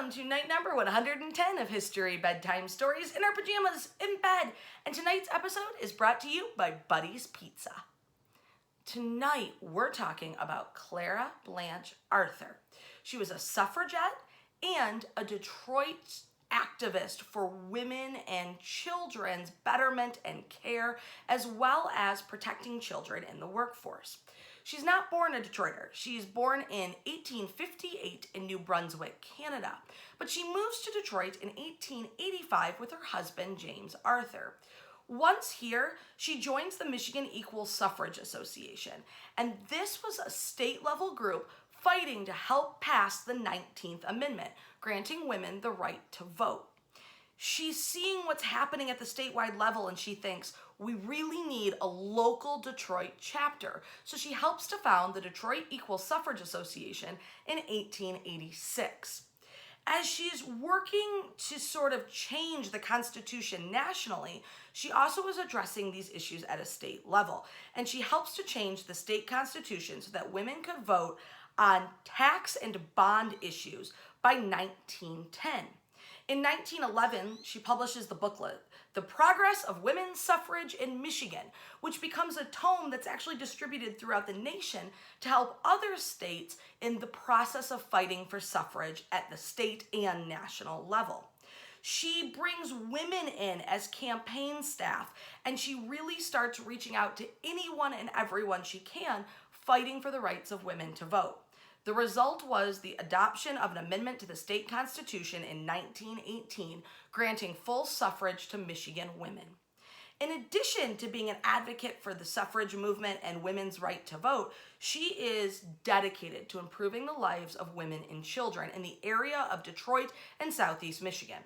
Welcome to night number 110 of History Bedtime Stories in our pajamas in bed. And tonight's episode is brought to you by Buddy's Pizza. Tonight, we're talking about Clara Blanche Arthur. She was a suffragette and a Detroit activist for women and children's betterment and care, as well as protecting children in the workforce. She's not born a Detroiter. She's born in 1858 in New Brunswick, Canada. But she moves to Detroit in 1885 with her husband, James Arthur. Once here, she joins the Michigan Equal Suffrage Association. And this was a state-level group fighting to help pass the 19th Amendment, granting women the right to vote. She's seeing what's happening at the statewide level and she thinks, we really need a local Detroit chapter. So she helps to found the Detroit Equal Suffrage Association in 1886. As she's working to sort of change the Constitution nationally, she also is addressing these issues at a state level. And she helps to change the state constitution so that women could vote on tax and bond issues by 1910. In 1911, she publishes the booklet, The Progress of Women's Suffrage in Michigan, which becomes a tome that's actually distributed throughout the nation to help other states in the process of fighting for suffrage at the state and national level. She brings women in as campaign staff, and she really starts reaching out to anyone and everyone she can, fighting for the rights of women to vote. The result was the adoption of an amendment to the state constitution in 1918, granting full suffrage to Michigan women. In addition to being an advocate for the suffrage movement and women's right to vote, she is dedicated to improving the lives of women and children in the area of Detroit and Southeast Michigan.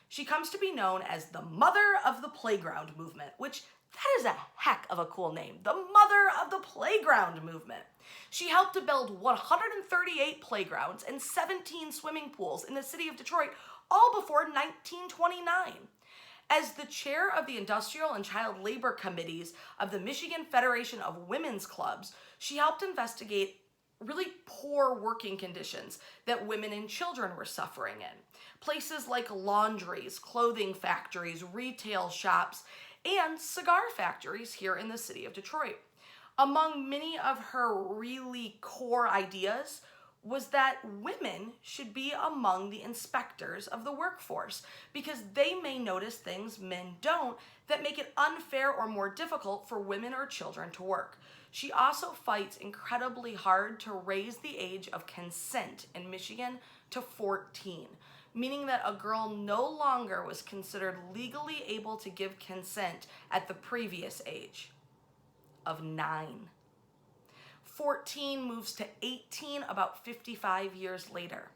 She comes to be known as the mother of the playground movement, which that is a heck of a cool name, the mother of the playground movement. She helped to build 138 playgrounds and 17 swimming pools in the city of Detroit, all before 1929. As the chair of the Industrial and Child Labor Committees of the Michigan Federation of Women's Clubs, she helped investigate really poor working conditions that women and children were suffering in. Places like laundries, clothing factories, retail shops, and cigar factories here in the city of Detroit. Among many of her really core ideas was that women should be among the inspectors of the workforce because they may notice things men don't that make it unfair or more difficult for women or children to work. She also fights incredibly hard to raise the age of consent in Michigan to 14, meaning that a girl no longer was considered legally able to give consent at the previous age of 9. 14 moves to 18 about 55 years later.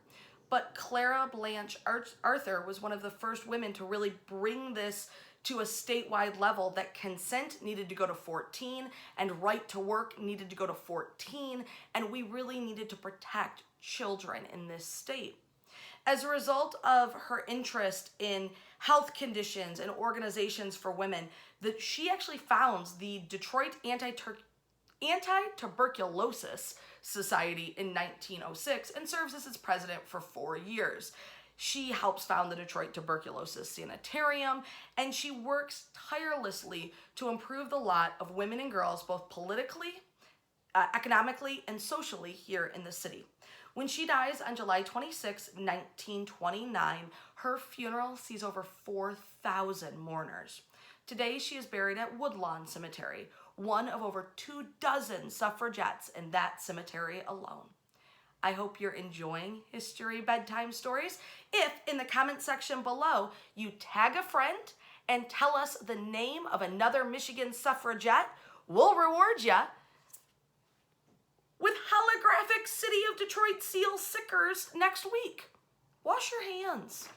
But Clara Blanche Arthur was one of the first women to really bring this to a statewide level, that consent needed to go to 14 and right to work needed to go to 14, and we really needed to protect children in this state. As a result of her interest in health conditions and organizations for women, that she actually founds the Detroit Anti-Tuberculosis Society in 1906 and serves as its president for 4 years. She helps found the Detroit Tuberculosis Sanitarium, and she works tirelessly to improve the lot of women and girls both politically, economically, and socially here in the city. When she dies on July 26, 1929, her funeral sees over 4,000 mourners. Today, she is buried at Woodlawn Cemetery, one of over 24 suffragettes in that cemetery alone. I hope you're enjoying History Bedtime Stories. If, in the comment section below, you tag a friend and tell us the name of another Michigan suffragette, we'll reward you with holographic City of Detroit seal stickers next week. Wash your hands.